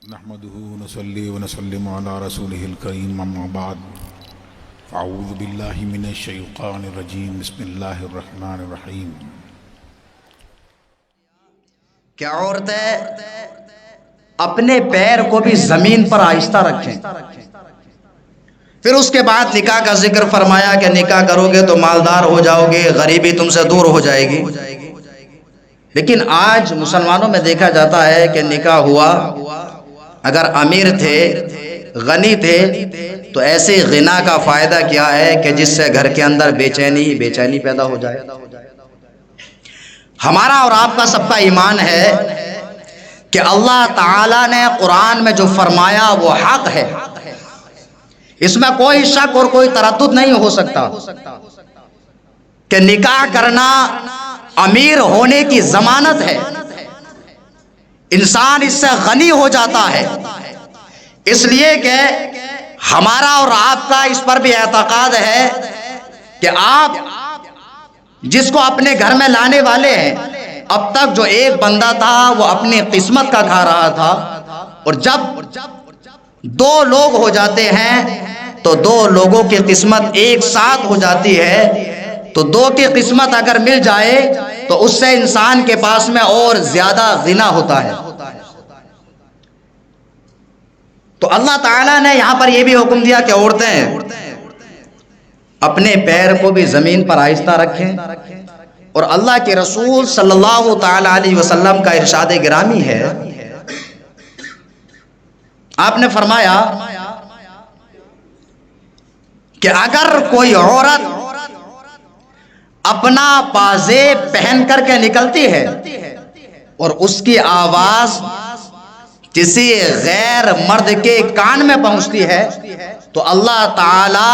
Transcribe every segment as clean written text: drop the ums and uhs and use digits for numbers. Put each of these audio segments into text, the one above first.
نحمده ونصلي ونسلم على رسوله الكريم اما بعد اعوذ باللہ من الشیطان الرجیم بسم اللہ الرحمن الرحیم۔ کہ عورتیں اپنے پیر کو بھی زمین پر آہستہ رکھیں۔ پھر اس کے بعد نکاح کا ذکر فرمایا کہ نکاح کرو گے تو مالدار ہو جاؤ گے، غریبی تم سے دور ہو جائے گی۔ لیکن آج مسلمانوں میں دیکھا جاتا ہے کہ نکاح ہوا، اگر امیر تھے، غنی تھے، تو ایسے غنا کا فائدہ کیا ہے کہ جس سے گھر کے اندر بے چینی پیدا ہو جائے۔ ہمارا اور آپ کا سب کا ایمان ہے کہ اللہ تعالیٰ نے قرآن میں جو فرمایا وہ حق ہے، اس میں کوئی شک اور کوئی تردد نہیں ہو سکتا کہ نکاح کرنا امیر ہونے کی ضمانت ہے، انسان اس سے غنی ہو جاتا ہے۔ اس لیے کہ ہمارا اور آپ کا اس پر بھی اعتقاد ہے کہ آپ جس کو اپنے گھر میں لانے والے ہیں، اب تک جو ایک بندہ تھا وہ اپنی قسمت کا کھا رہا تھا، اور جب دو لوگ ہو جاتے ہیں تو دو لوگوں کی قسمت ایک ساتھ ہو جاتی ہے، تو دو کی قسمت اگر مل جائے تو اس سے انسان کے پاس میں اور زیادہ غنا ہوتا ہے۔ تو اللہ تعالیٰ نے یہاں پر یہ بھی حکم دیا کہ عورتیں اپنے پیر کو بھی زمین پر آہستہ رکھیں، اور اللہ کے رسول صلی اللہ تعالی علیہ وسلم کا ارشاد گرامی ہے، آپ نے فرمایا کہ اگر کوئی عورت اپنا پازیب پہن کر کے نکلتی ہے اور اس کی آواز کسی غیر مرد کے کان میں پہنچتی ہے تو اللہ تعالی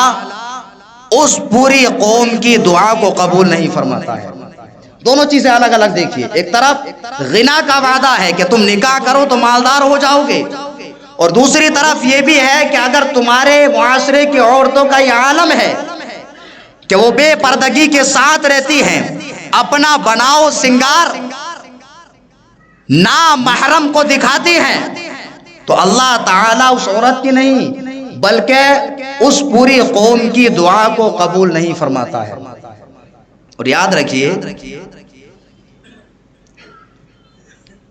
اس پوری قوم کی دعا کو قبول نہیں فرماتا ہے۔ دونوں چیزیں الگ الگ دیکھیے، ایک طرف غنا کا وعدہ ہے کہ تم نکاح کرو تو مالدار ہو جاؤ گے، اور دوسری طرف یہ بھی ہے کہ اگر تمہارے معاشرے کی عورتوں کا یہ عالم ہے کہ وہ بے پردگی کے ساتھ رہتی ہیں، اپنا بناؤ سنگار نامحرم کو دکھاتی ہیں، تو اللہ تعالیٰ اس عورت کی نہیں بلکہ اس پوری قوم کی دعا کو قبول نہیں فرماتا ہے۔ اور یاد رکھیے،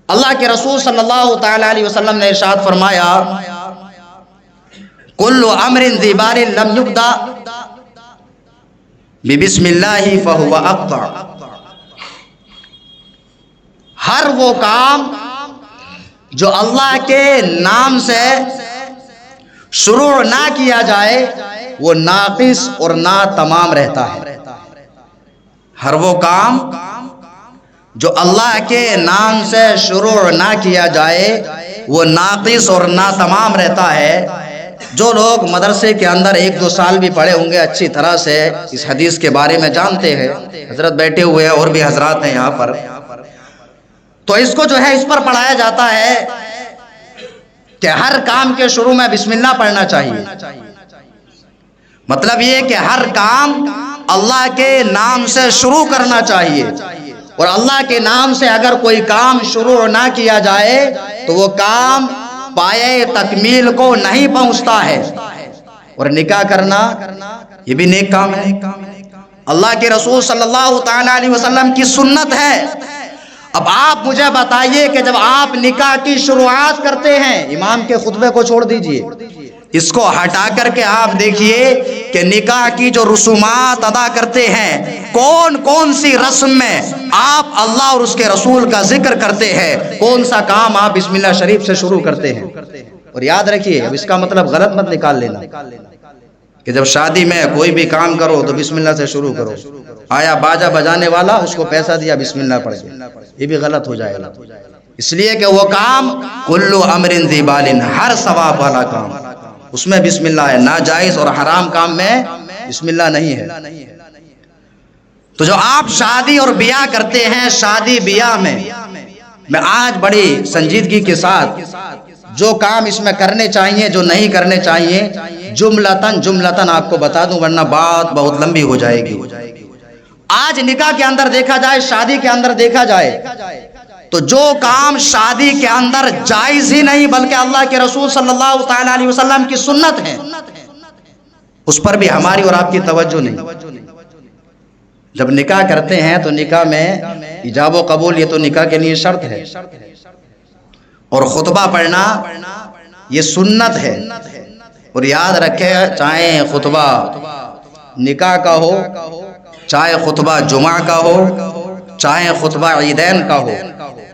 اللہ کے رسول صلی اللہ تعالی علیہ وسلم نے ارشاد فرمایا، کل امر ذی بال لم یبدا بسم اللہ فہو اقطع۔ ہر وہ کام جو اللہ کے نام سے شروع نہ کیا جائے وہ ناقص اور ناتمام رہتا ہے۔ ہر وہ کام جو اللہ کے نام سے شروع نہ کیا جائے وہ ناقص اور ناتمام رہتا ہے۔ جو لوگ مدرسے کے اندر ایک دو سال بھی پڑھے ہوں گے اچھی طرح سے اس حدیث کے بارے میں جانتے ہیں، حضرت بیٹھے ہوئے ہیں اور بھی حضرات ہیں یہاں پر، تو اس کو جو ہے اس پر پڑھایا جاتا ہے کہ ہر کام کے شروع میں بسم اللہ پڑھنا چاہیے۔ مطلب یہ کہ ہر کام اللہ کے نام سے شروع کرنا چاہیے، اور اللہ کے نام سے اگر کوئی کام شروع نہ کیا جائے تو وہ کام پایہ تکمیل کو نہیں پہنچتا ہے۔ اور نکاح کرنا یہ بھی نیک کام ہے، اللہ کے رسول صلی اللہ تعالی علیہ وسلم کی سنت ہے۔ اب آپ مجھے بتائیے کہ جب آپ نکاح کی شروعات کرتے ہیں، امام کے خطبے کو چھوڑ دیجئے، اس کو ہٹا کر کے آپ دیکھیے کہ نکاح کی جو رسومات ادا کرتے ہیں، کون کون سی رسم میں آپ اللہ اور اس کے رسول کا ذکر کرتے ہیں، کون سا کام آپ بسم اللہ شریف سے شروع کرتے ہیں۔ اور یاد رکھیے، اب اس کا مطلب غلط مت نکال لینا کہ جب شادی میں کوئی بھی کام کرو تو بسم اللہ سے شروع کرو، آیا باجا بجانے والا اس کو پیسہ دیا بسم اللہ پڑھ کے، یہ بھی غلط ہو جائے گا۔ اس لیے کہ وہ کام کلو امر ذی بال، ہر ثواب والا کام اس میں بسم اللہ ہے، ناجائز اور حرام کام میں بسم اللہ نہیں ہے۔ تو جو آپ شادی اور بیاہ کرتے ہیں، شادی بیاہ میں میں آج بڑی سنجیدگی کے ساتھ جو کام اس میں کرنے چاہیے جو نہیں کرنے چاہیے جملتاً آپ کو بتا دوں، ورنہ بات بہت لمبی ہو جائے گی۔ آج نکاح کے اندر دیکھا جائے، شادی کے اندر دیکھا جائے تو جو کام شادی کے اندر جائز ہی نہیں بلکہ اللہ کے رسول صلی اللہ تعالی علیہ وسلم کی سنت ہے، اس پر بھی ہماری اور آپ کی توجہ نہیں۔ جب نکاح کرتے ہیں تو نکاح میں ایجاب و قبول یہ تو نکاح کے لیے شرط ہے، اور خطبہ پڑھنا یہ سنت ہے۔ اور یاد رکھے، چاہے خطبہ نکاح کا ہو، چاہے خطبہ جمعہ کا ہو، چاہے خطبہ عیدین کا ہو،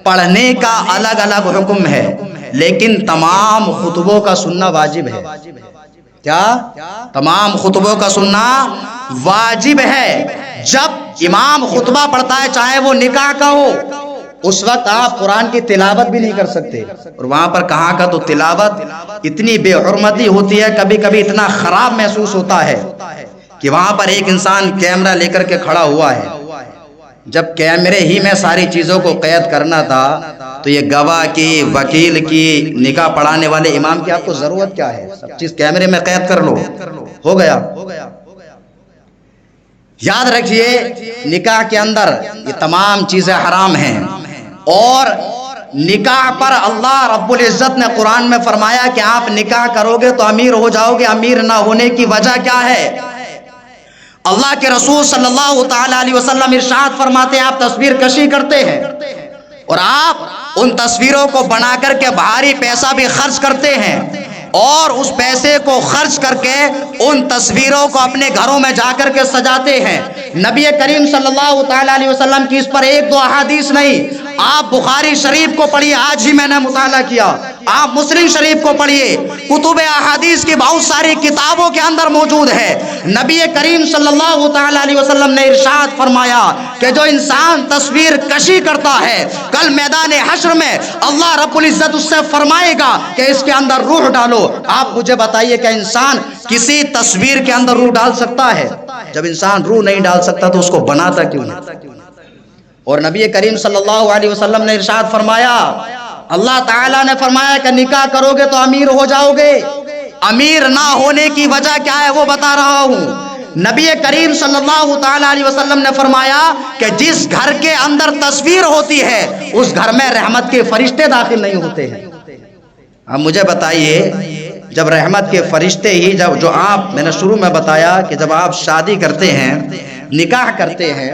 پڑھنے کا الگ الگ حکم ہے، لیکن تمام خطبوں کا سننا واجب ہے۔ کیا؟ تمام خطبوں کا سننا واجب ہے۔ جب امام خطبہ پڑھتا ہے چاہے وہ نکاح کا ہو، اس وقت آپ قرآن کی تلاوت بھی نہیں کر سکتے، اور وہاں پر کہاں کا تو تلاوت اتنی بے حرمتی ہوتی ہے، کبھی کبھی اتنا خراب محسوس ہوتا ہے کہ وہاں پر ایک انسان کیمرہ لے کر کے کھڑا ہوا ہے۔ جب کیمرے ہی میں ساری چیزوں کو قید کرنا تھا تو یہ گواہ کی، وکیل کی، نکاح پڑھانے والے امام کی آپ کو ضرورت کیا ہے؟ سب چیز کیمرے میں قید کر لو، ہو گیا۔ یاد رکھیے، نکاح کے اندر یہ تمام چیزیں حرام ہیں، اور نکاح پر اللہ رب العزت نے قرآن میں فرمایا کہ آپ نکاح کرو گے تو امیر ہو جاؤ گے۔ امیر نہ ہونے کی وجہ کیا ہے؟ اللہ کے رسول صلی اللہ تعالی علیہ وسلم ارشاد فرماتے ہیں، آپ تصویر کشی کرتے ہیں اور آپ ان تصویروں کو بنا کر کے بھاری پیسہ بھی خرچ کرتے ہیں، اور اس پیسے کو خرچ کر کے ان تصویروں کو اپنے گھروں میں جا کر کے سجاتے ہیں۔ نبی کریم صلی اللہ تعالی علیہ وسلم کی اس پر ایک دو احادیث نہیں، آپ بخاری شریف کو پڑھیے، آج ہی میں نے مطالعہ کیا، آپ مسلم شریف کو پڑھیے، کتب احادیث کی بہت ساری کتابوں کے اندر موجود ہے۔ نبی کریم صلی اللہ تعالی علیہ وسلم نے ارشاد فرمایا کہ جو انسان تصویر کشی کرتا ہے، کل میدان حشر میں اللہ رب العزت اس سے فرمائے گا کہ اس کے اندر روح ڈالو۔ آپ مجھے بتائیے کہ انسان کسی تصویر کے اندر روح ڈال سکتا ہے؟ جب انسان روح نہیں ڈال سکتا تو اس کو بناتا کیوں ہے؟ اور نبی کریم صلی اللہ علیہ وسلم نے ارشاد فرمایا، اللہ تعالیٰ نے فرمایا کہ نکاح کرو گے تو امیر ہو جاؤ گے۔ امیر نہ ہونے کی وجہ کیا ہے وہ بتا رہا ہوں۔ نبی کریم صلی اللہ تعالی علیہ وسلم نے فرمایا کہ جس گھر کے اندر تصویر ہوتی ہے اس گھر میں رحمت کے فرشتے داخل نہیں ہوتے ہیں۔ اب مجھے بتائیے، جب رحمت کے فرشتے ہی جو آپ، میں نے شروع میں بتایا کہ جب آپ شادی کرتے ہیں، نکاح کرتے ہیں،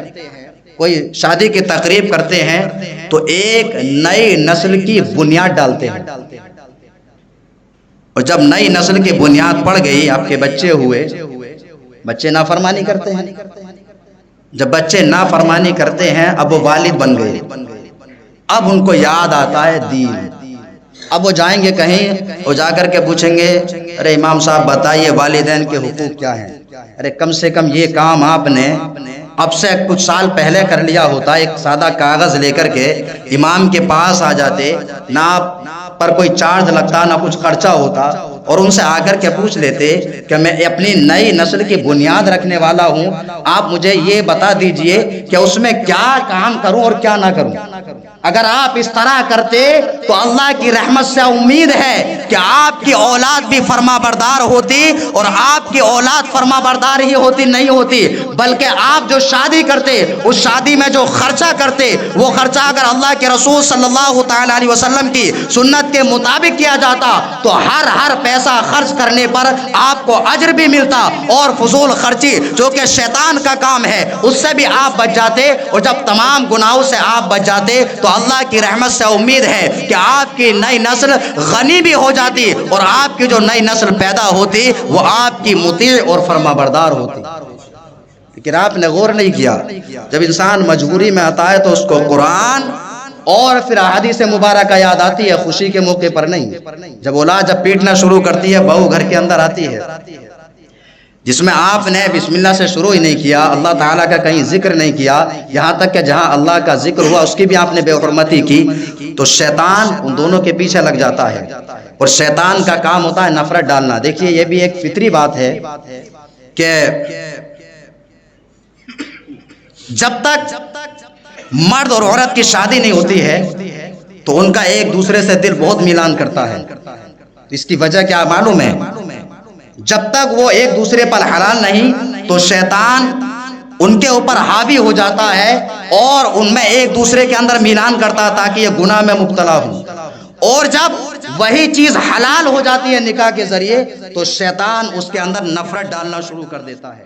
کوئی شادی کی تقریب کرتے ہیں تو ایک نئی نسل کی بنیاد ڈالتے ہیں، اور جب نئی نسل کی بنیاد پڑ گئی، آپ کے بچے ہوئے، بچے نافرمانی کرتے ہیں، جب بچے نافرمانی کرتے ہیں اب وہ والد بن گئے، اب ان کو یاد آتا ہے دین، اب وہ جائیں گے کہیں اور جا کر کے پوچھیں گے، ارے امام صاحب بتائیے والدین کے حقوق کیا ہیں؟ ارے کم سے کم یہ کام آپ نے اب سے کچھ سال پہلے کر لیا ہوتا، ایک سادہ کاغذ لے کر کے امام کے پاس آ جاتے، نہ آپ پر کوئی چارج لگتا نہ کچھ خرچہ ہوتا، اور ان سے آ کر کے پوچھ لیتے کہ میں اپنی نئی نسل کی بنیاد رکھنے والا ہوں، آپ مجھے یہ بتا دیجئے کہ اس میں کیا کام کروں اور کیا نہ کروں۔ اگر آپ اس طرح کرتے تو اللہ کی رحمت سے امید ہے کہ آپ کی اولاد بھی فرما بردار ہوتی، اور آپ کی اولاد فرما بردار ہی ہوتی نہیں ہوتی، بلکہ آپ جو شادی کرتے، اس شادی میں جو خرچہ کرتے، وہ خرچہ اگر اللہ کے رسول صلی اللہ تعالی علیہ وسلم کی سنت کے مطابق کیا جاتا تو ہر پیسہ خرچ کرنے پر آپ کو اجر بھی ملتا، اور فضول خرچی جو کہ شیطان کا کام ہے اس سے بھی آپ بچ جاتے، اور جب تمام گناہوں سے آپ بچ جاتے تو اللہ کی رحمت سے امید ہے کہ آپ کی نئی نسل غنی بھی ہو جاتی، اور آپ کی جو نئی نسل پیدا ہوتی وہ آپ کی مطیع اور فرما بردار ہوتی۔ لیکن آپ نے غور نہیں کیا، جب انسان مجبوری میں آتا ہے تو اس کو قرآن اور پھر احادیث مبارکہ یاد آتی ہے، خوشی کے موقع پر نہیں۔ جب اولاد جب پیٹنا شروع کرتی ہے، بہو گھر کے اندر آتی ہے، جس میں آپ نے بسم اللہ سے شروع ہی نہیں کیا، اللہ تعالیٰ کا کہیں ذکر نہیں کیا، یہاں تک کہ جہاں اللہ کا ذکر ہوا اس کی بھی آپ نے بے حرمتی کی، تو شیطان ان دونوں کے پیچھے لگ جاتا ہے، اور شیطان کا کام ہوتا ہے نفرت ڈالنا۔ دیکھیے یہ بھی ایک فطری بات ہے کہ جب تک مرد اور عورت کی شادی نہیں ہوتی ہے تو ان کا ایک دوسرے سے دل بہت میلان کرتا ہے۔ اس کی وجہ کیا معلوم ہے؟ جب تک وہ ایک دوسرے پر حلال نہیں تو شیطان ان کے اوپر حاوی ہو جاتا ہے اور ان میں ایک دوسرے کے اندر میلان کرتا ہے تاکہ یہ گناہ میں مبتلا ہوں. اور جب وہی چیز حلال ہو جاتی ہے نکاح کے ذریعے تو شیطان اس کے اندر نفرت ڈالنا شروع کر دیتا ہے.